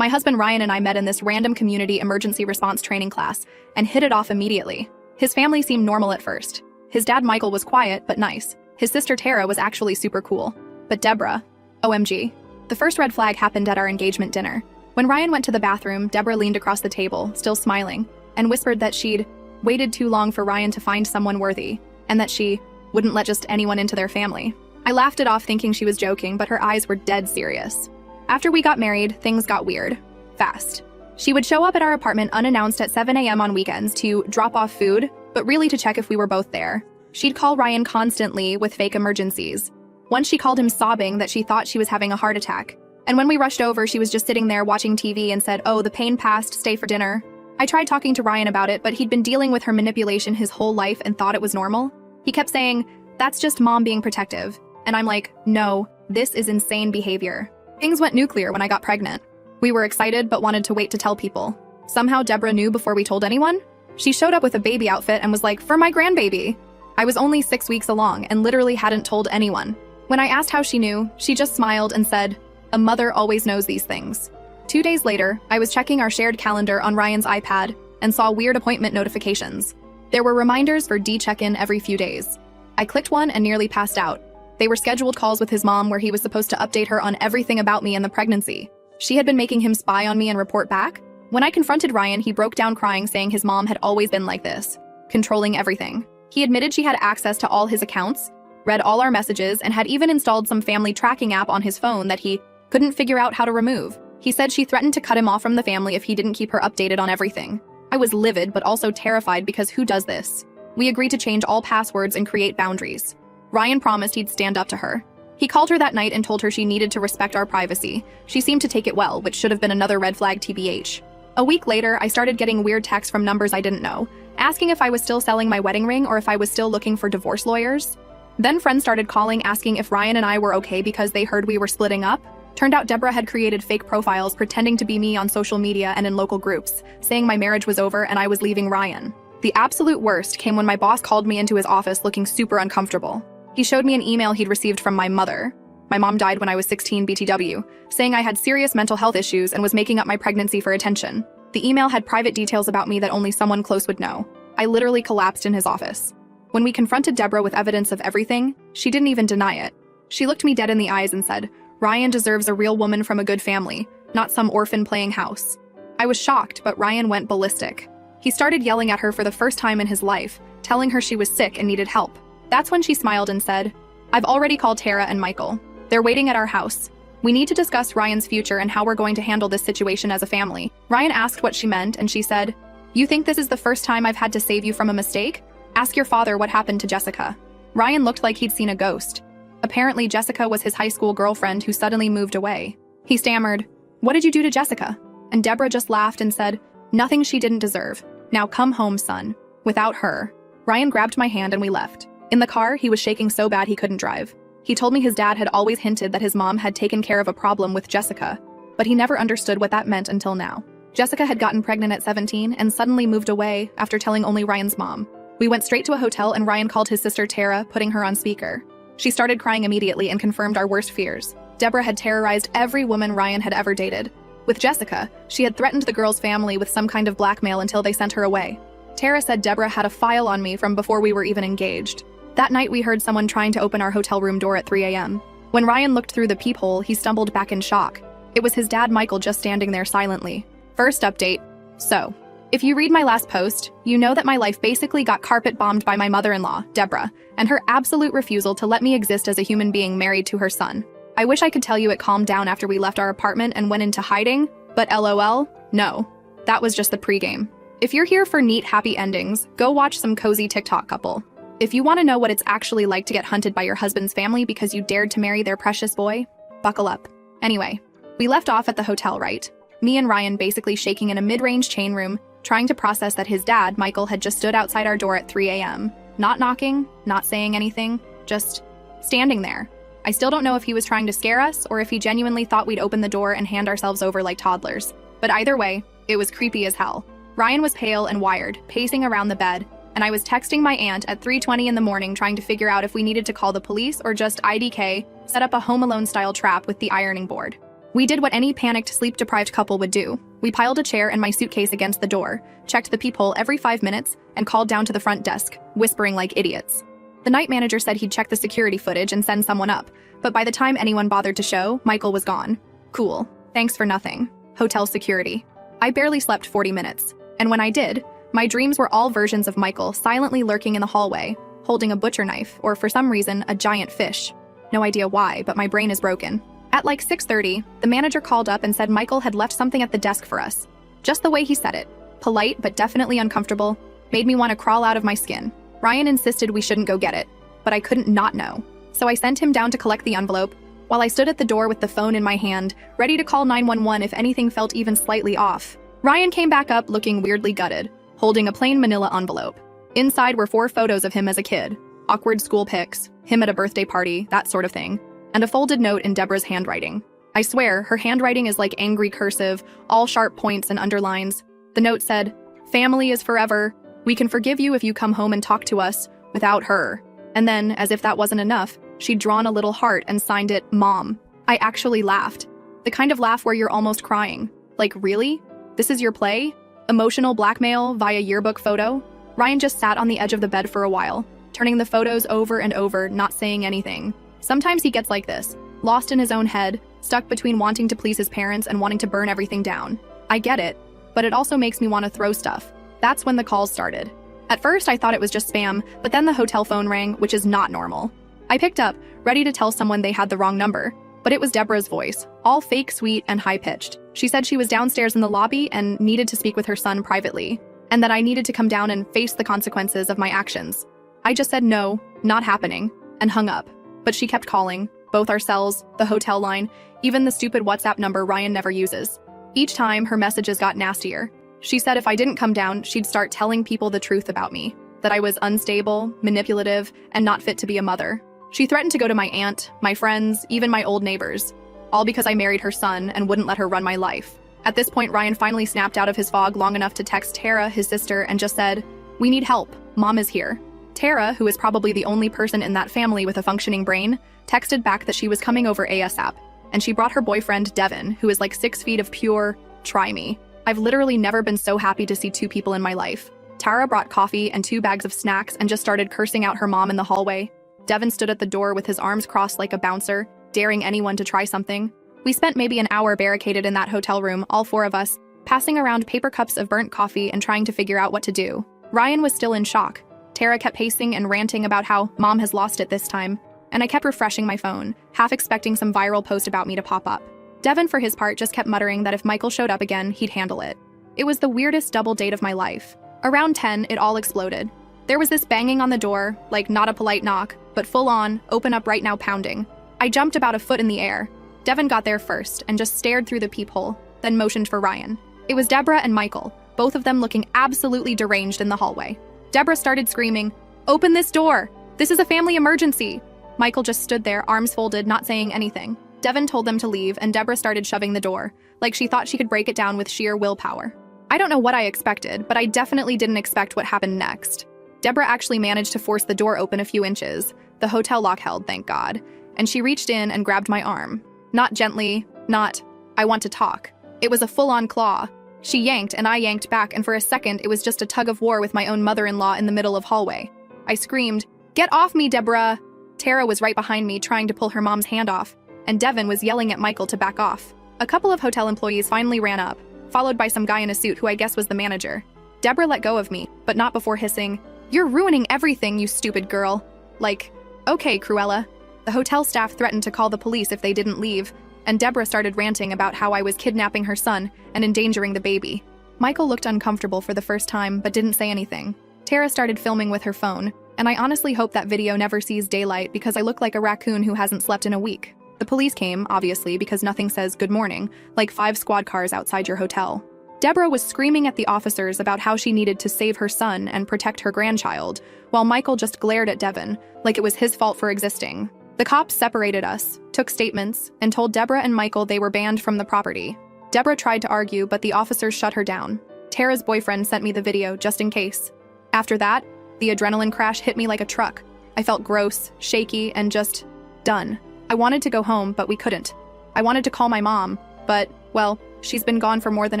My husband Ryan and I met in this random community emergency response training class and hit it off immediately. His family seemed normal at first. His dad Michael was quiet but nice. His sister Tara was actually super cool. But Deborah, OMG. The first red flag happened at our engagement dinner. When Ryan went to the bathroom, Deborah leaned across the table, still smiling, and whispered that she'd waited too long for Ryan to find someone worthy, and that she wouldn't let just anyone into their family. I laughed it off thinking she was joking, but her eyes were dead serious. After we got married, things got weird. Fast. She would show up at our apartment unannounced at 7 a.m. on weekends to drop off food, but really to check if we were both there. She'd call Ryan constantly with fake emergencies. Once she called him sobbing that she thought she was having a heart attack. And when we rushed over, she was just sitting there watching TV and said, "Oh, the pain passed, stay for dinner." I tried talking to Ryan about it, but he'd been dealing with her manipulation his whole life and thought it was normal. He kept saying, "That's just mom being protective." And I'm like, no, this is insane behavior. Things went nuclear when I got pregnant. We were excited but wanted to wait to tell people. Somehow Deborah knew before we told anyone. She showed up with a baby outfit and was like, "For my grandbaby." I was only 6 weeks along and literally hadn't told anyone. When I asked how she knew, she just smiled and said, "A mother always knows these things." 2 days later, I was checking our shared calendar on Ryan's iPad and saw weird appointment notifications. There were reminders for D-check-in every few days. I clicked one and nearly passed out. They were scheduled calls with his mom where he was supposed to update her on everything about me and the pregnancy. She had been making him spy on me and report back. When I confronted Ryan, he broke down crying, saying his mom had always been like this, controlling everything. He admitted she had access to all his accounts, read all our messages, and had even installed some family tracking app on his phone that he couldn't figure out how to remove. He said she threatened to cut him off from the family if he didn't keep her updated on everything. I was livid but also terrified because who does this? We agreed to change all passwords and create boundaries. Ryan promised he'd stand up to her. He called her that night and told her she needed to respect our privacy. She seemed to take it well, which should have been another red flag TBH. A week later, I started getting weird texts from numbers I didn't know, asking if I was still selling my wedding ring or if I was still looking for divorce lawyers. Then friends started calling asking if Ryan and I were okay because they heard we were splitting up. Turned out Deborah had created fake profiles pretending to be me on social media and in local groups, saying my marriage was over and I was leaving Ryan. The absolute worst came when my boss called me into his office looking super uncomfortable. He showed me an email he'd received from my mother. My mom died when I was 16 BTW, saying I had serious mental health issues and was making up my pregnancy for attention. The email had private details about me that only someone close would know. I literally collapsed in his office. When we confronted Deborah with evidence of everything, she didn't even deny it. She looked me dead in the eyes and said, "Ryan deserves a real woman from a good family, not some orphan playing house." I was shocked, but Ryan went ballistic. He started yelling at her for the first time in his life, telling her she was sick and needed help. That's when she smiled and said, "I've already called Tara and Michael. They're waiting at our house. We need to discuss Ryan's future and how we're going to handle this situation as a family." Ryan asked what she meant, and she said, "You think this is the first time I've had to save you from a mistake? Ask your father what happened to Jessica." Ryan looked like he'd seen a ghost. Apparently, Jessica was his high school girlfriend who suddenly moved away. He stammered, "What did you do to Jessica?" And Deborah just laughed and said, "Nothing she didn't deserve. Now come home, son." Without her. Ryan grabbed my hand and we left. In the car, he was shaking so bad he couldn't drive. He told me his dad had always hinted that his mom had taken care of a problem with Jessica, but he never understood what that meant until now. Jessica had gotten pregnant at 17 and suddenly moved away after telling only Ryan's mom. We went straight to a hotel and Ryan called his sister Tara, putting her on speaker. She started crying immediately and confirmed our worst fears. Deborah had terrorized every woman Ryan had ever dated. With Jessica, she had threatened the girl's family with some kind of blackmail until they sent her away. Tara said Deborah had a file on me from before we were even engaged. That night we heard someone trying to open our hotel room door at 3 a.m. When Ryan looked through the peephole, he stumbled back in shock. It was his dad Michael just standing there silently. First update. So, if you read my last post, you know that my life basically got carpet bombed by my mother-in-law, Deborah, and her absolute refusal to let me exist as a human being married to her son. I wish I could tell you it calmed down after we left our apartment and went into hiding, but LOL, no. That was just the pregame. If you're here for neat, happy endings, go watch some cozy TikTok couple. If you want to know what it's actually like to get hunted by your husband's family because you dared to marry their precious boy, buckle up. Anyway, we left off at the hotel, right? Me and Ryan basically shaking in a mid-range chain room, trying to process that his dad, Michael, had just stood outside our door at 3 a.m. Not knocking, not saying anything, just standing there. I still don't know if he was trying to scare us or if he genuinely thought we'd open the door and hand ourselves over like toddlers. But either way, it was creepy as hell. Ryan was pale and wired, pacing around the bed, and I was texting my aunt at 3:20 in the morning trying to figure out if we needed to call the police or just IDK, set up a Home Alone-style trap with the ironing board. We did what any panicked, sleep-deprived couple would do. We piled a chair and my suitcase against the door, checked the peephole every 5 minutes, and called down to the front desk, whispering like idiots. The night manager said he'd check the security footage and send someone up, but by the time anyone bothered to show, Michael was gone. Cool. Thanks for nothing. Hotel security. I barely slept 40 minutes, and when I did, my dreams were all versions of Michael silently lurking in the hallway, holding a butcher knife, or for some reason, a giant fish. No idea why, but my brain is broken. At like 6:30, the manager called up and said Michael had left something at the desk for us. Just the way he said it, polite but definitely uncomfortable, made me want to crawl out of my skin. Ryan insisted we shouldn't go get it, but I couldn't not know. So I sent him down to collect the envelope, while I stood at the door with the phone in my hand, ready to call 911 if anything felt even slightly off. Ryan came back up looking weirdly gutted, holding a plain manila envelope. Inside were 4 photos of him as a kid, awkward school pics, him at a birthday party, that sort of thing, and a folded note in Deborah's handwriting. I swear, her handwriting is like angry cursive, all sharp points and underlines. The note said, "Family is forever. We can forgive you if you come home and talk to us, without her." And then, as if that wasn't enough, she'd drawn a little heart and signed it, Mom. I actually laughed. The kind of laugh where you're almost crying. Like, really? This is your play? Emotional blackmail via yearbook photo? Ryan just sat on the edge of the bed for a while, turning the photos over and over, not saying anything. Sometimes he gets like this, lost in his own head, stuck between wanting to please his parents and wanting to burn everything down. I get it, but it also makes me want to throw stuff. That's when the calls started. At first, I thought it was just spam, but then the hotel phone rang, which is not normal. I picked up, ready to tell someone they had the wrong number, but it was Deborah's voice, all fake sweet and high-pitched. She said she was downstairs in the lobby and needed to speak with her son privately, and that I needed to come down and face the consequences of my actions. I just said no, not happening, and hung up. But she kept calling, both our cells, the hotel line, even the stupid WhatsApp number Ryan never uses. Each time, her messages got nastier. She said if I didn't come down, she'd start telling people the truth about me, that I was unstable, manipulative, and not fit to be a mother. She threatened to go to my aunt, my friends, even my old neighbors, all because I married her son and wouldn't let her run my life. At this point, Ryan finally snapped out of his fog long enough to text Tara, his sister, and just said, "We need help. Mom is here." Tara, who is probably the only person in that family with a functioning brain, texted back that she was coming over ASAP, and she brought her boyfriend, Devin, who is like 6 feet of pure, try me. I've literally never been so happy to see 2 people in my life. Tara brought coffee and 2 bags of snacks and just started cursing out her mom in the hallway. Devin stood at the door with his arms crossed like a bouncer, daring anyone to try something. We spent maybe an hour barricaded in that hotel room, all 4 of us, passing around paper cups of burnt coffee and trying to figure out what to do. Ryan was still in shock. Tara kept pacing and ranting about how Mom has lost it this time, and I kept refreshing my phone, half expecting some viral post about me to pop up. Devin, for his part, just kept muttering that if Michael showed up again, he'd handle it. It was the weirdest double date of my life. Around 10, it all exploded. There was this banging on the door, like not a polite knock, but full-on, open up right now pounding. I jumped about a foot in the air. Devin got there first and just stared through the peephole, then motioned for Ryan. It was Deborah and Michael, both of them looking absolutely deranged in the hallway. Deborah started screaming, "Open this door! This is a family emergency!" Michael just stood there, arms folded, not saying anything. Devin told them to leave, and Deborah started shoving the door, like she thought she could break it down with sheer willpower. I don't know what I expected, but I definitely didn't expect what happened next. Deborah actually managed to force the door open a few inches. The hotel lock held, thank God, and she reached in and grabbed my arm. Not gently, not, "I want to talk." It was a full-on claw. She yanked and I yanked back, and for a second it was just a tug of war with my own mother-in-law in the middle of hallway. I screamed, "Get off me, Deborah!" Tara was right behind me trying to pull her mom's hand off, and Devin was yelling at Michael to back off. A couple of hotel employees finally ran up, followed by some guy in a suit who I guess was the manager. Deborah let go of me, but not before hissing, "You're ruining everything, you stupid girl." Like, okay, Cruella. The hotel staff threatened to call the police if they didn't leave, and Deborah started ranting about how I was kidnapping her son and endangering the baby. Michael looked uncomfortable for the first time, but didn't say anything. Tara started filming with her phone, and I honestly hope that video never sees daylight because I look like a raccoon who hasn't slept in a week. The police came, obviously, because nothing says good morning, like 5 squad cars outside your hotel. Deborah was screaming at the officers about how she needed to save her son and protect her grandchild, while Michael just glared at Devin, like it was his fault for existing. The cops separated us, took statements, and told Deborah and Michael they were banned from the property. Deborah tried to argue, but the officers shut her down. Tara's boyfriend sent me the video just in case. After that, the adrenaline crash hit me like a truck. I felt gross, shaky, and just done. I wanted to go home, but we couldn't. I wanted to call my mom, but, well, she's been gone for more than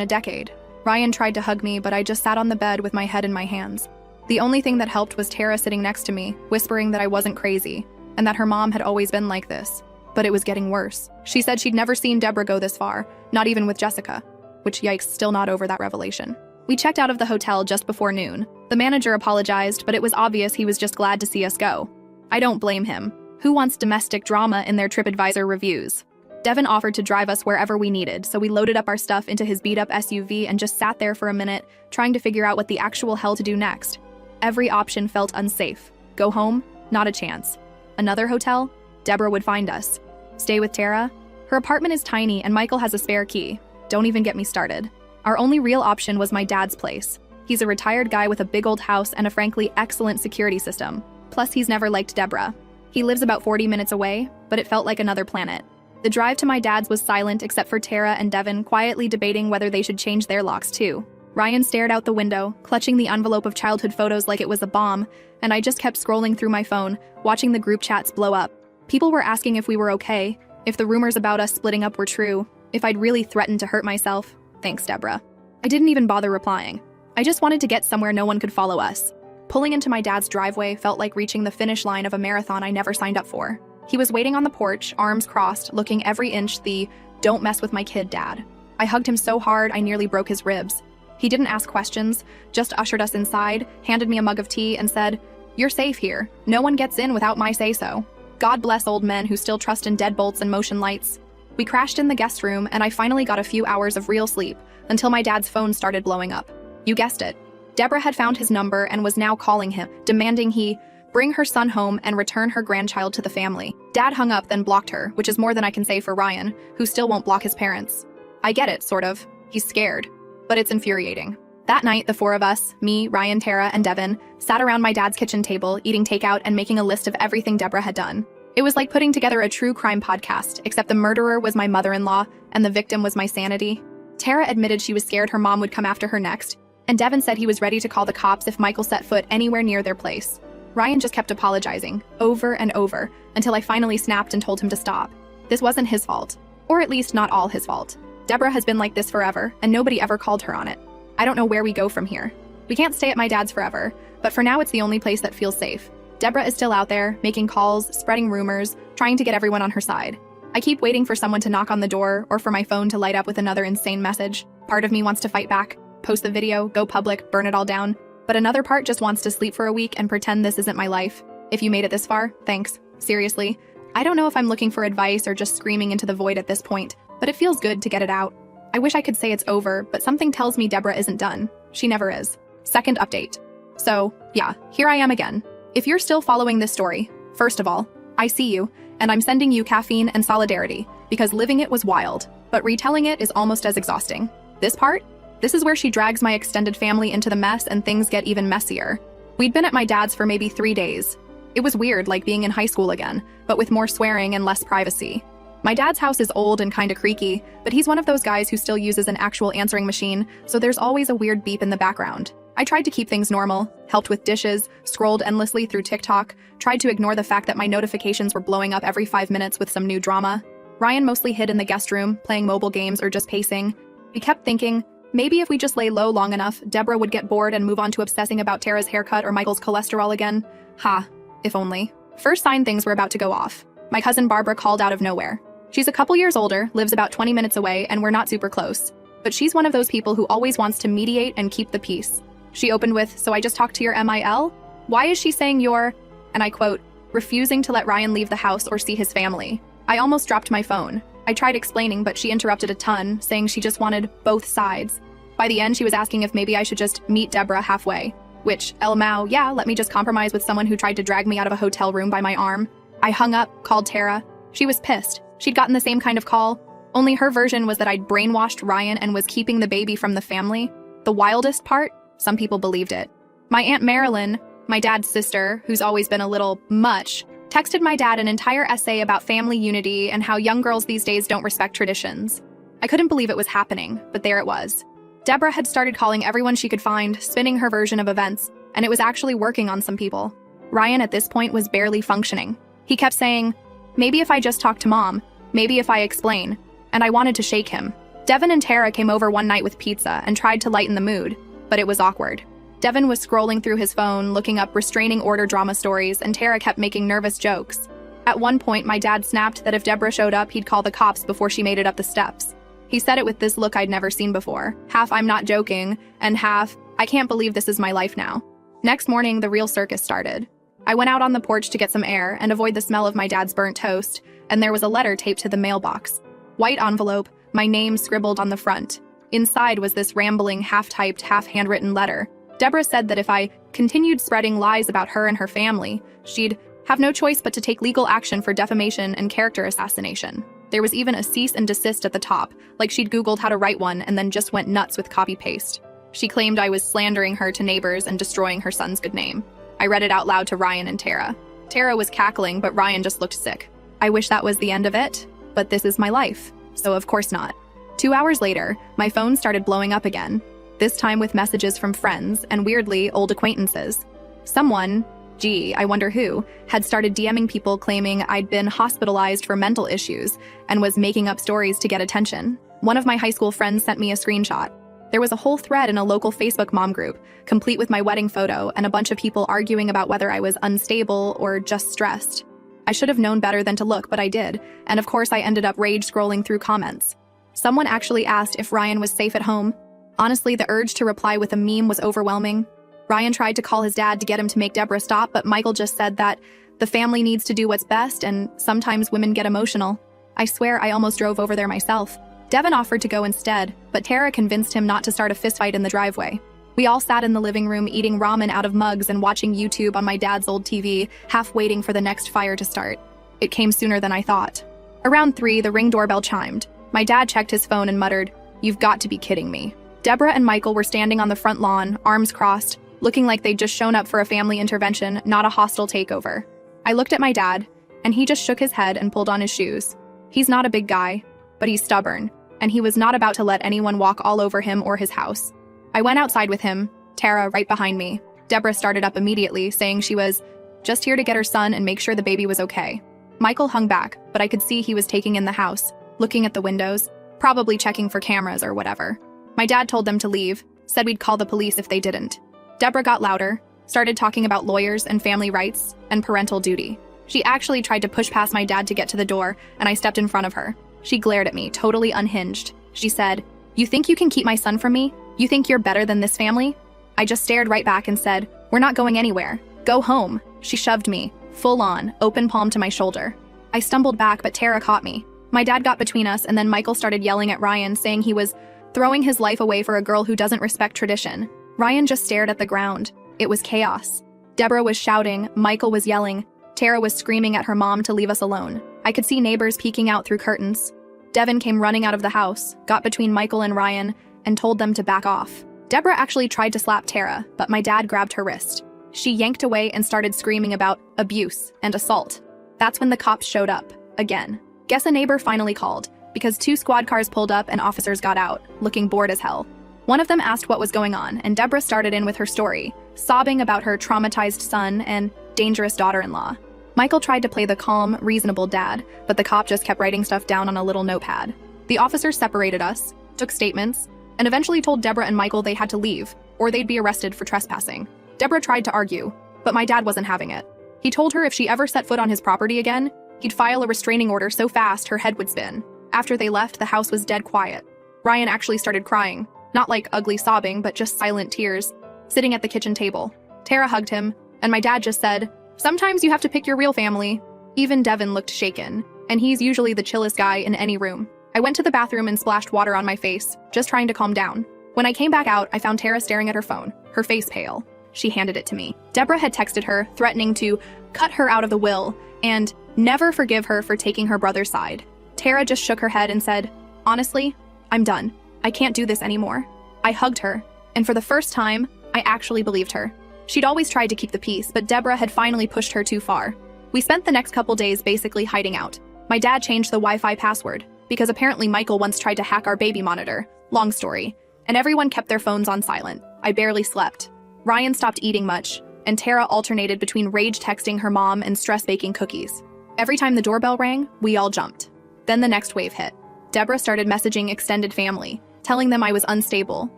a decade. Ryan tried to hug me, but I just sat on the bed with my head in my hands. The only thing that helped was Tara sitting next to me, whispering that I wasn't crazy, and that her mom had always been like this. But it was getting worse. She said she'd never seen Deborah go this far, not even with Jessica. Which, yikes, still not over that revelation. We checked out of the hotel just before noon. The manager apologized, but it was obvious he was just glad to see us go. I don't blame him. Who wants domestic drama in their TripAdvisor reviews? Devin offered to drive us wherever we needed, so we loaded up our stuff into his beat-up SUV and just sat there for a minute, trying to figure out what the actual hell to do next. Every option felt unsafe. Go home? Not a chance. Another hotel? Deborah would find us. Stay with Tara? Her apartment is tiny and Michael has a spare key. Don't even get me started. Our only real option was my dad's place. He's a retired guy with a big old house and a frankly excellent security system. Plus, he's never liked Deborah. He lives about 40 minutes away, but it felt like another planet. The drive to my dad's was silent except for Tara and Devin quietly debating whether they should change their locks too. Ryan stared out the window, clutching the envelope of childhood photos like it was a bomb, and I just kept scrolling through my phone, watching the group chats blow up. People were asking if we were okay, if the rumors about us splitting up were true, if I'd really threatened to hurt myself. Thanks, Deborah. I didn't even bother replying. I just wanted to get somewhere no one could follow us. Pulling into my dad's driveway felt like reaching the finish line of a marathon I never signed up for. He was waiting on the porch, arms crossed, looking every inch the "don't mess with my kid, Dad." I hugged him so hard I nearly broke his ribs. He didn't ask questions, just ushered us inside, handed me a mug of tea, and said, "You're safe here. No one gets in without my say-so." God bless old men who still trust in deadbolts and motion lights. We crashed in the guest room, and I finally got a few hours of real sleep, until my dad's phone started blowing up. You guessed it. Deborah had found his number and was now calling him, demanding he bring her son home and return her grandchild to the family. Dad hung up, then blocked her, which is more than I can say for Ryan, who still won't block his parents. I get it, sort of. He's scared. But it's infuriating. That night, the four of us, me, Ryan, Tara, and Devin, sat around my dad's kitchen table, eating takeout and making a list of everything Deborah had done. It was like putting together a true crime podcast, except the murderer was my mother-in-law and the victim was my sanity. Tara admitted she was scared her mom would come after her next, and Devin said he was ready to call the cops if Michael set foot anywhere near their place. Ryan just kept apologizing, over and over, until I finally snapped and told him to stop. This wasn't his fault. Or at least not all his fault. Deborah has been like this forever, and nobody ever called her on it. I don't know where we go from here. We can't stay at my dad's forever, but for now it's the only place that feels safe. Deborah is still out there, making calls, spreading rumors, trying to get everyone on her side. I keep waiting for someone to knock on the door or for my phone to light up with another insane message. Part of me wants to fight back, post the video, go public, burn it all down. But another part just wants to sleep for a week and pretend this isn't my life. If you made it this far, thanks. Seriously. I don't know if I'm looking for advice or just screaming into the void at this point, but it feels good to get it out. I wish I could say it's over, but something tells me Deborah isn't done. She never is. Second update. So, yeah, here I am again. If you're still following this story, first of all, I see you, and I'm sending you caffeine and solidarity, because living it was wild, but retelling it is almost as exhausting. This part? This is where she drags my extended family into the mess and things get even messier. We'd been at my dad's for maybe 3 days. It was weird, like being in high school again, but with more swearing and less privacy. My dad's house is old and kinda creaky, but he's one of those guys who still uses an actual answering machine, so there's always a weird beep in the background. I tried to keep things normal, helped with dishes, scrolled endlessly through TikTok, tried to ignore the fact that my notifications were blowing up every 5 minutes with some new drama. Ryan mostly hid in the guest room, playing mobile games or just pacing. We kept thinking, maybe if we just lay low long enough, Deborah would get bored and move on to obsessing about Tara's haircut or Michael's cholesterol again. Ha, if only. First sign things were about to go off. My cousin Barbara called out of nowhere. She's a couple years older, lives about 20 minutes away, and we're not super close. But she's one of those people who always wants to mediate and keep the peace. She opened with, "So I just talked to your MIL? Why is she saying you're," and I quote, "refusing to let Ryan leave the house or see his family?" I almost dropped my phone. I tried explaining, but she interrupted a ton, saying she just wanted both sides. By the end, she was asking if maybe I should just meet Deborah halfway. Which, yeah, let me just compromise with someone who tried to drag me out of a hotel room by my arm. I hung up, called Tara. She was pissed. She'd gotten the same kind of call, only her version was that I'd brainwashed Ryan and was keeping the baby from the family. The wildest part? Some people believed it. My Aunt Marilyn, my dad's sister, who's always been a little much, texted my dad an entire essay about family unity and how young girls these days don't respect traditions. I couldn't believe it was happening, but there it was. Deborah had started calling everyone she could find, spinning her version of events, and it was actually working on some people. Ryan at this point was barely functioning. He kept saying, "Maybe if I just talk to Mom," Maybe if I explain. And I wanted to shake him. Devin and Tara came over one night with pizza and tried to lighten the mood, but it was awkward. Devin was scrolling through his phone, looking up restraining order drama stories, and Tara kept making nervous jokes. At one point, my dad snapped that if Deborah showed up, he'd call the cops before she made it up the steps. He said it with this look I'd never seen before. Half I'm not joking, and half, I can't believe this is my life now. Next morning, the real circus started. I went out on the porch to get some air and avoid the smell of my dad's burnt toast, and there was a letter taped to the mailbox. White envelope, my name scribbled on the front. Inside was this rambling, half-typed, half-handwritten letter. Deborah said that if I continued spreading lies about her and her family, she'd have no choice but to take legal action for defamation and character assassination. There was even a cease and desist at the top, like she'd Googled how to write one and then just went nuts with copy-paste. She claimed I was slandering her to neighbors and destroying her son's good name. I read it out loud to Ryan and Tara. Tara was cackling, but Ryan just looked sick. I wish that was the end of it, but this is my life, so of course not. 2 hours later, my phone started blowing up again, this time with messages from friends and, weirdly, old acquaintances. Someone, I wonder who, had started DMing people claiming I'd been hospitalized for mental issues and was making up stories to get attention. One of my high school friends sent me a screenshot. There was a whole thread in a local Facebook mom group, complete with my wedding photo and a bunch of people arguing about whether I was unstable or just stressed. I should have known better than to look, but I did, and of course I ended up rage scrolling through comments. Someone actually asked if Ryan was safe at home. Honestly, the urge to reply with a meme was overwhelming. Ryan tried to call his dad to get him to make Deborah stop, but Michael just said that the family needs to do what's best and sometimes women get emotional. I swear I almost drove over there myself. Devin offered to go instead, but Tara convinced him not to start a fistfight in the driveway. We all sat in the living room eating ramen out of mugs and watching YouTube on my dad's old TV, half waiting for the next fire to start. It came sooner than I thought. Around 3, the ring doorbell chimed. My dad checked his phone and muttered, "You've got to be kidding me." Deborah and Michael were standing on the front lawn, arms crossed, looking like they'd just shown up for a family intervention, not a hostile takeover. I looked at my dad, and he just shook his head and pulled on his shoes. He's not a big guy, but he's stubborn, and he was not about to let anyone walk all over him or his house. I went outside with him, Tara right behind me. Deborah started up immediately, saying she was just here to get her son and make sure the baby was okay. Michael hung back, but I could see he was taking in the house, looking at the windows, probably checking for cameras or whatever. My dad told them to leave, said we'd call the police if they didn't. Deborah got louder, started talking about lawyers and family rights and parental duty. She actually tried to push past my dad to get to the door, and I stepped in front of her. She glared at me, totally unhinged. She said, "You think you can keep my son from me? You think you're better than this family?" I just stared right back and said, "We're not going anywhere. Go home." She shoved me, full on, open palm to my shoulder. I stumbled back, but Tara caught me. My dad got between us, and then Michael started yelling at Ryan, saying he was throwing his life away for a girl who doesn't respect tradition. Ryan just stared at the ground. It was chaos. Deborah was shouting, Michael was yelling, Tara was screaming at her mom to leave us alone. I could see neighbors peeking out through curtains. Devin came running out of the house, got between Michael and Ryan, and told them to back off. Deborah actually tried to slap Tara, but my dad grabbed her wrist. She yanked away and started screaming about abuse and assault. That's when the cops showed up, again. Guess a neighbor finally called, because 2 squad cars pulled up and officers got out, looking bored as hell. One of them asked what was going on, and Deborah started in with her story, sobbing about her traumatized son and dangerous daughter-in-law. Michael tried to play the calm, reasonable dad, but the cop just kept writing stuff down on a little notepad. The officers separated us, took statements, and eventually told Deborah and Michael they had to leave, or they'd be arrested for trespassing. Deborah tried to argue, but my dad wasn't having it. He told her if she ever set foot on his property again, he'd file a restraining order so fast her head would spin. After they left, the house was dead quiet. Ryan actually started crying, not like ugly sobbing, but just silent tears, sitting at the kitchen table. Tara hugged him, and my dad just said, "Sometimes you have to pick your real family." Even Devin looked shaken, and he's usually the chillest guy in any room. I went to the bathroom and splashed water on my face, just trying to calm down. When I came back out, I found Tara staring at her phone, her face pale. She handed it to me. Deborah had texted her, threatening to cut her out of the will and never forgive her for taking her brother's side. Tara just shook her head and said, "Honestly, I'm done. I can't do this anymore." I hugged her, and for the first time, I actually believed her. She'd always tried to keep the peace, but Deborah had finally pushed her too far. We spent the next couple days basically hiding out. My dad changed the Wi-Fi password, because apparently Michael once tried to hack our baby monitor. Long story. And everyone kept their phones on silent. I barely slept. Ryan stopped eating much, and Tara alternated between rage texting her mom and stress baking cookies. Every time the doorbell rang, we all jumped. Then the next wave hit. Deborah started messaging extended family, telling them I was unstable,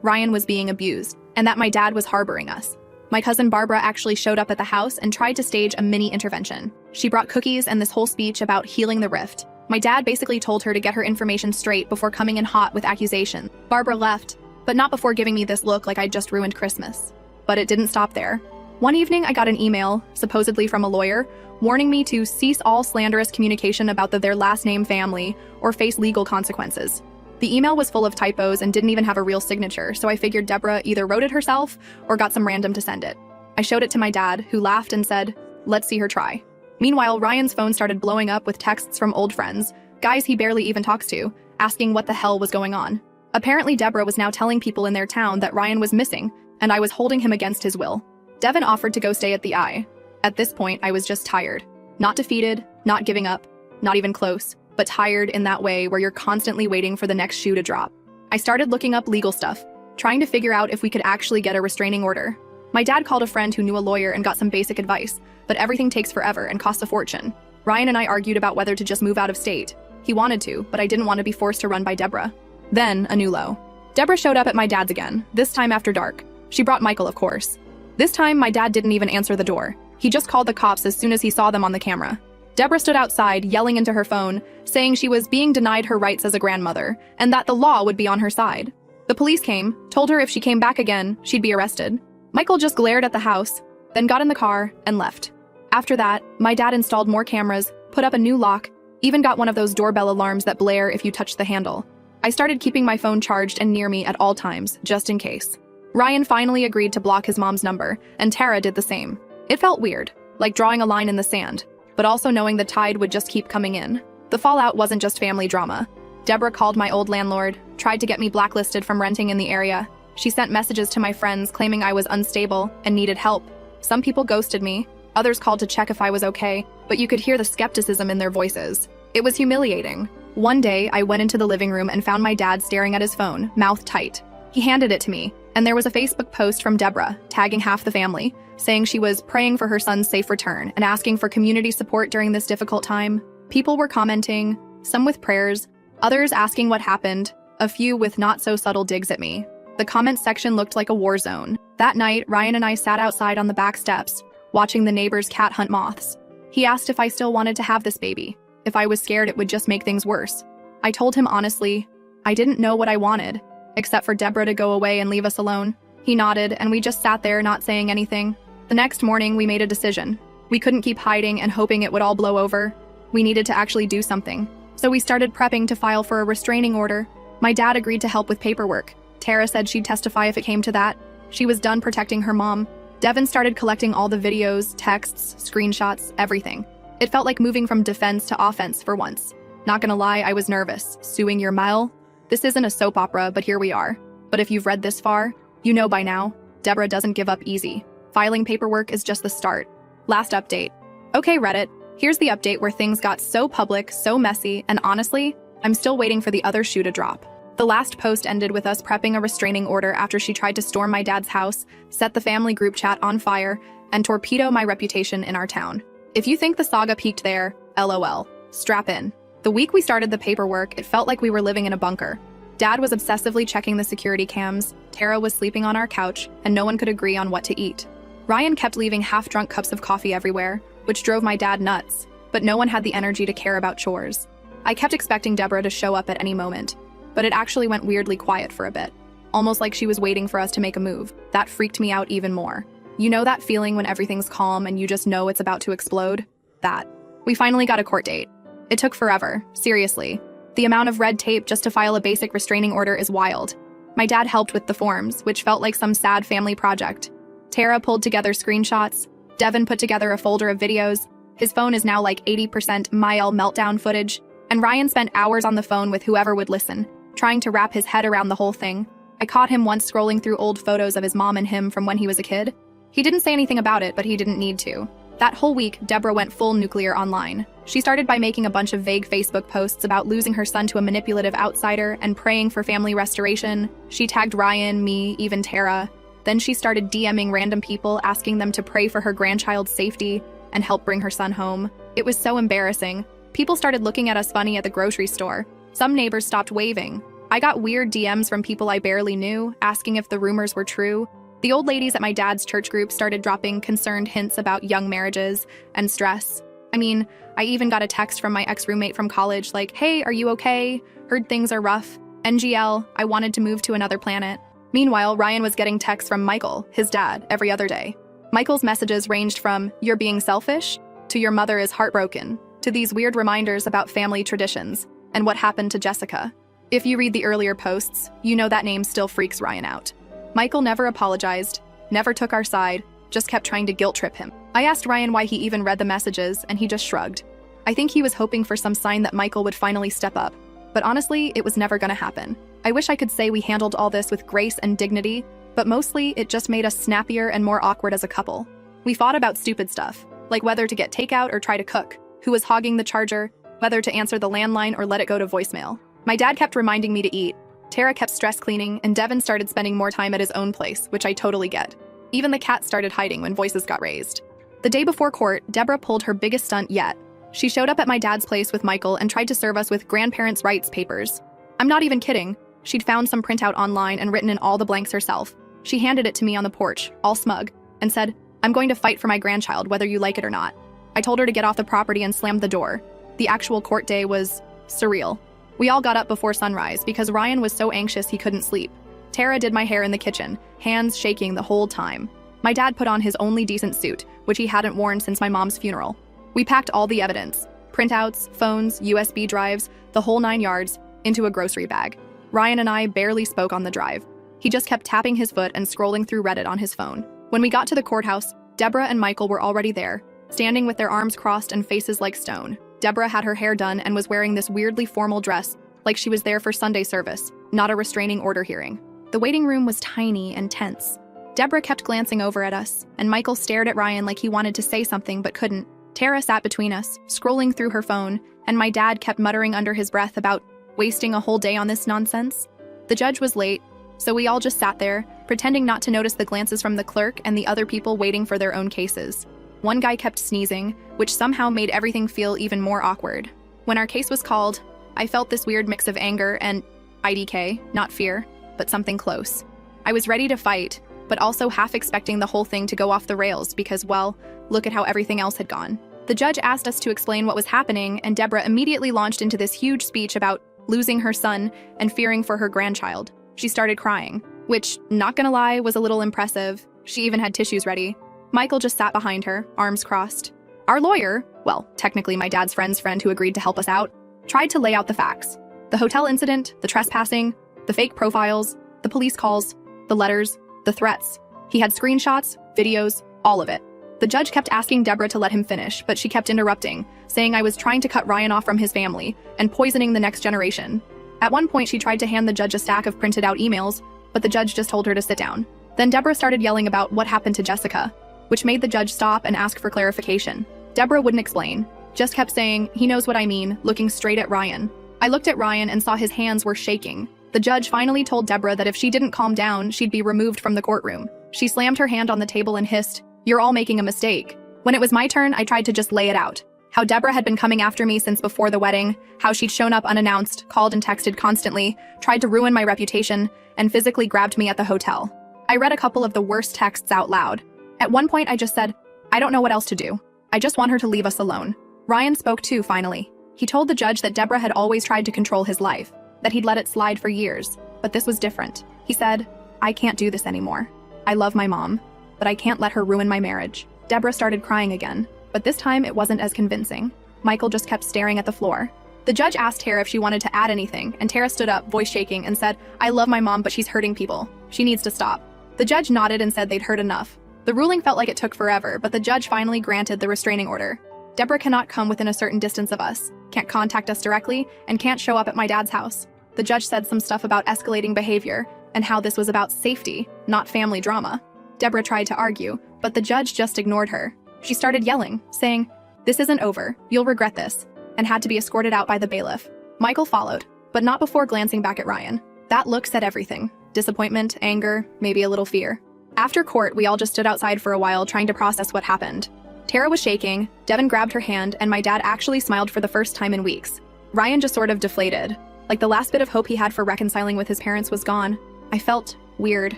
Ryan was being abused, and that my dad was harboring us. My cousin Barbara actually showed up at the house and tried to stage a mini intervention. She brought cookies and this whole speech about healing the rift. My dad basically told her to get her information straight before coming in hot with accusations. Barbara left, but not before giving me this look like I'd just ruined Christmas. But it didn't stop there. One evening, I got an email, supposedly from a lawyer, warning me to cease all slanderous communication about their last name family or face legal consequences. The email was full of typos and didn't even have a real signature, so I figured Deborah either wrote it herself or got some random to send it. I showed it to my dad, who laughed and said, "Let's see her try." Meanwhile, Ryan's phone started blowing up with texts from old friends, guys he barely even talks to, asking what the hell was going on. Apparently, Deborah was now telling people in their town that Ryan was missing, and I was holding him against his will. Devin offered to go stay at the Eye. At this point, I was just tired. Not defeated, not giving up, not even close, but tired in that way where you're constantly waiting for the next shoe to drop. I started looking up legal stuff, trying to figure out if we could actually get a restraining order. My dad called a friend who knew a lawyer and got some basic advice, but everything takes forever and costs a fortune. Ryan and I argued about whether to just move out of state. He wanted to, but I didn't want to be forced to run by Deborah. Then, a new low. Deborah showed up at my dad's again, this time after dark. She brought Michael, of course. This time, my dad didn't even answer the door. He just called the cops as soon as he saw them on the camera. Deborah stood outside, yelling into her phone, saying she was being denied her rights as a grandmother, and that the law would be on her side. The police came, told her if she came back again, she'd be arrested. Michael just glared at the house, then got in the car and left. After that, my dad installed more cameras, put up a new lock, even got one of those doorbell alarms that blare if you touch the handle. I started keeping my phone charged and near me at all times, just in case. Ryan finally agreed to block his mom's number, and Tara did the same. It felt weird, like drawing a line in the sand, but also knowing the tide would just keep coming in. The fallout wasn't just family drama. Deborah called my old landlord, tried to get me blacklisted from renting in the area. She sent messages to my friends claiming I was unstable and needed help. Some people ghosted me, others called to check if I was okay, but you could hear the skepticism in their voices. It was humiliating. One day, I went into the living room and found my dad staring at his phone, mouth tight. He handed it to me, and there was a Facebook post from Deborah, tagging half the family, saying she was praying for her son's safe return and asking for community support during this difficult time. People were commenting, some with prayers, others asking what happened, a few with not-so-subtle digs at me. The comment section looked like a war zone. That night, Ryan and I sat outside on the back steps, watching the neighbor's cat hunt moths. He asked if I still wanted to have this baby, if I was scared it would just make things worse. I told him honestly, I didn't know what I wanted, except for Deborah to go away and leave us alone. He nodded, and we just sat there not saying anything. The next morning, we made a decision. We couldn't keep hiding and hoping it would all blow over. We needed to actually do something. So we started prepping to file for a restraining order. My dad agreed to help with paperwork. Tara said she'd testify if it came to that. She was done protecting her mom. Devin started collecting all the videos, texts, screenshots, everything. It felt like moving from defense to offense for once. Not gonna lie, I was nervous. Suing your Mel? This isn't a soap opera, but here we are. But if you've read this far, you know by now, Deborah doesn't give up easy. Filing paperwork is just the start. Last update. Okay, Reddit, here's the update where things got so public, so messy, and honestly, I'm still waiting for the other shoe to drop. The last post ended with us prepping a restraining order after she tried to storm my dad's house, set the family group chat on fire, and torpedo my reputation in our town. If you think the saga peaked there, LOL. Strap in. The week we started the paperwork, it felt like we were living in a bunker. Dad was obsessively checking the security cams, Tara was sleeping on our couch, and no one could agree on what to eat. Ryan kept leaving half-drunk cups of coffee everywhere, which drove my dad nuts, but no one had the energy to care about chores. I kept expecting Deborah to show up at any moment, but it actually went weirdly quiet for a bit, almost like she was waiting for us to make a move. That freaked me out even more. You know that feeling when everything's calm and you just know it's about to explode? That. We finally got a court date. It took forever, seriously. The amount of red tape just to file a basic restraining order is wild. My dad helped with the forms, which felt like some sad family project. Tara pulled together screenshots. Devin put together a folder of videos. His phone is now like 80% Mael meltdown footage. And Ryan spent hours on the phone with whoever would listen, trying to wrap his head around the whole thing. I caught him once scrolling through old photos of his mom and him from when he was a kid. He didn't say anything about it, but he didn't need to. That whole week, Deborah went full nuclear online. She started by making a bunch of vague Facebook posts about losing her son to a manipulative outsider and praying for family restoration. She tagged Ryan, me, even Tara. Then she started DMing random people, asking them to pray for her grandchild's safety and help bring her son home. It was so embarrassing. People started looking at us funny at the grocery store. Some neighbors stopped waving. I got weird DMs from people I barely knew, asking if the rumors were true. The old ladies at my dad's church group started dropping concerned hints about young marriages and stress. I mean, I even got a text from my ex-roommate from college like, "Hey, are you okay? Heard things are rough. NGL, I wanted to move to another planet." Meanwhile, Ryan was getting texts from Michael, his dad, every other day. Michael's messages ranged from, "You're being selfish," to "Your mother is heartbroken," to these weird reminders about family traditions and what happened to Jessica. If you read the earlier posts, you know that name still freaks Ryan out. Michael never apologized, never took our side, just kept trying to guilt trip him. I asked Ryan why he even read the messages, and he just shrugged. I think he was hoping for some sign that Michael would finally step up. But honestly, it was never gonna happen. I wish I could say we handled all this with grace and dignity, but mostly it just made us snappier and more awkward as a couple. We fought about stupid stuff, like whether to get takeout or try to cook, who was hogging the charger, whether to answer the landline or let it go to voicemail. My dad kept reminding me to eat, Tara kept stress cleaning, and Devin started spending more time at his own place, which I totally get. Even the cat started hiding when voices got raised. The day before court, Deborah pulled her biggest stunt yet. She showed up at my dad's place with Michael and tried to serve us with grandparents' rights papers. I'm not even kidding. She'd found some printout online and written in all the blanks herself. She handed it to me on the porch, all smug, and said, "I'm going to fight for my grandchild, whether you like it or not." I told her to get off the property and slammed the door. The actual court day was surreal. We all got up before sunrise because Ryan was so anxious he couldn't sleep. Tara did my hair in the kitchen, hands shaking the whole time. My dad put on his only decent suit, which he hadn't worn since my mom's funeral. We packed all the evidence, printouts, phones, USB drives, the whole 9 yards, into a grocery bag. Ryan and I barely spoke on the drive. He just kept tapping his foot and scrolling through Reddit on his phone. When we got to the courthouse, Deborah and Michael were already there, standing with their arms crossed and faces like stone. Deborah had her hair done and was wearing this weirdly formal dress, like she was there for Sunday service, not a restraining order hearing. The waiting room was tiny and tense. Deborah kept glancing over at us, and Michael stared at Ryan like he wanted to say something but couldn't. Tara sat between us, scrolling through her phone, and my dad kept muttering under his breath about wasting a whole day on this nonsense. The judge was late, so we all just sat there, pretending not to notice the glances from the clerk and the other people waiting for their own cases. One guy kept sneezing, which somehow made everything feel even more awkward. When our case was called, I felt this weird mix of anger and IDK, not fear, but something close. I was ready to fight, but also half expecting the whole thing to go off the rails because, well, look at how everything else had gone. The judge asked us to explain what was happening, and Deborah immediately launched into this huge speech about losing her son and fearing for her grandchild. She started crying, which, not gonna lie, was a little impressive. She even had tissues ready. Michael just sat behind her, arms crossed. Our lawyer, well, technically my dad's friend's friend who agreed to help us out, tried to lay out the facts. The hotel incident, the trespassing, the fake profiles, the police calls, the letters, the threats. He had screenshots, videos, all of it. The judge kept asking Deborah to let him finish, but she kept interrupting, saying I was trying to cut Ryan off from his family and poisoning the next generation. At one point, she tried to hand the judge a stack of printed out emails, but the judge just told her to sit down. Then Deborah started yelling about what happened to Jessica, which made the judge stop and ask for clarification. Deborah wouldn't explain, just kept saying, "He knows what I mean," looking straight at Ryan. I looked at Ryan and saw his hands were shaking. The judge finally told Deborah that if she didn't calm down, she'd be removed from the courtroom. She slammed her hand on the table and hissed, "You're all making a mistake." When it was my turn, I tried to just lay it out. How Deborah had been coming after me since before the wedding, how she'd shown up unannounced, called and texted constantly, tried to ruin my reputation, and physically grabbed me at the hotel. I read a couple of the worst texts out loud. At one point, I just said, "I don't know what else to do. I just want her to leave us alone." Ryan spoke too, finally. He told the judge that Deborah had always tried to control his life, that he'd let it slide for years, but this was different. He said, "I can't do this anymore. I love my mom, but I can't let her ruin my marriage." Deborah started crying again, but this time it wasn't as convincing. Michael just kept staring at the floor. The judge asked Tara if she wanted to add anything, and Tara stood up, voice shaking, and said, "I love my mom, but she's hurting people. She needs to stop." The judge nodded and said they'd heard enough. The ruling felt like it took forever, but the judge finally granted the restraining order. Deborah cannot come within a certain distance of us, can't contact us directly, and can't show up at my dad's house. The judge said some stuff about escalating behavior and how this was about safety, not family drama. Deborah tried to argue, but the judge just ignored her. She started yelling, saying, "This isn't over, you'll regret this," and had to be escorted out by the bailiff. Michael followed, but not before glancing back at Ryan. That look said everything. Disappointment, anger, maybe a little fear. After court, we all just stood outside for a while trying to process what happened. Tara was shaking, Devin grabbed her hand, and my dad actually smiled for the first time in weeks. Ryan just sort of deflated. Like the last bit of hope he had for reconciling with his parents was gone. I felt weird.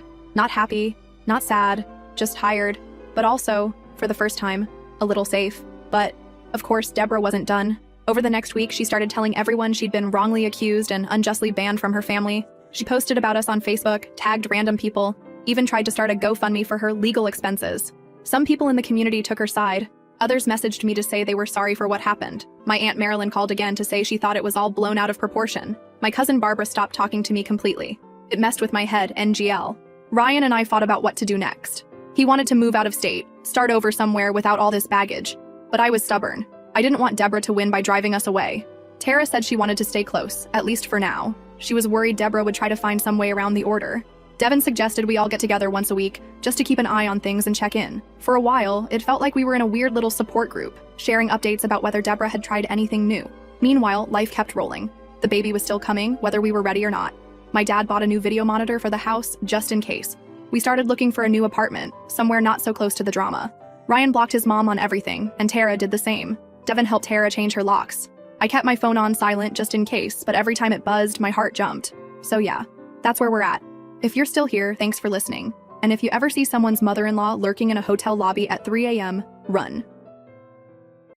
Not happy, not sad, just tired, but also, for the first time, a little safe. But, of course, Deborah wasn't done. Over the next week, she started telling everyone she'd been wrongly accused and unjustly banned from her family. She posted about us on Facebook, tagged random people, even tried to start a GoFundMe for her legal expenses. Some people in the community took her side. Others messaged me to say they were sorry for what happened. My Aunt Marilyn called again to say she thought it was all blown out of proportion. My cousin Barbara stopped talking to me completely. It messed with my head, NGL. Ryan and I fought about what to do next. He wanted to move out of state, start over somewhere without all this baggage. But I was stubborn. I didn't want Deborah to win by driving us away. Tara said she wanted to stay close, at least for now. She was worried Deborah would try to find some way around the order. Devin suggested we all get together once a week, just to keep an eye on things and check in. For a while, it felt like we were in a weird little support group, sharing updates about whether Deborah had tried anything new. Meanwhile, life kept rolling. The baby was still coming, whether we were ready or not. My dad bought a new video monitor for the house, just in case. We started looking for a new apartment, somewhere not so close to the drama. Ryan blocked his mom on everything, and Tara did the same. Devin helped Tara change her locks. I kept my phone on silent just in case, but every time it buzzed, my heart jumped. So yeah, that's where we're at. If you're still here, thanks for listening. And if you ever see someone's mother-in-law lurking in a hotel lobby at 3 a.m., run.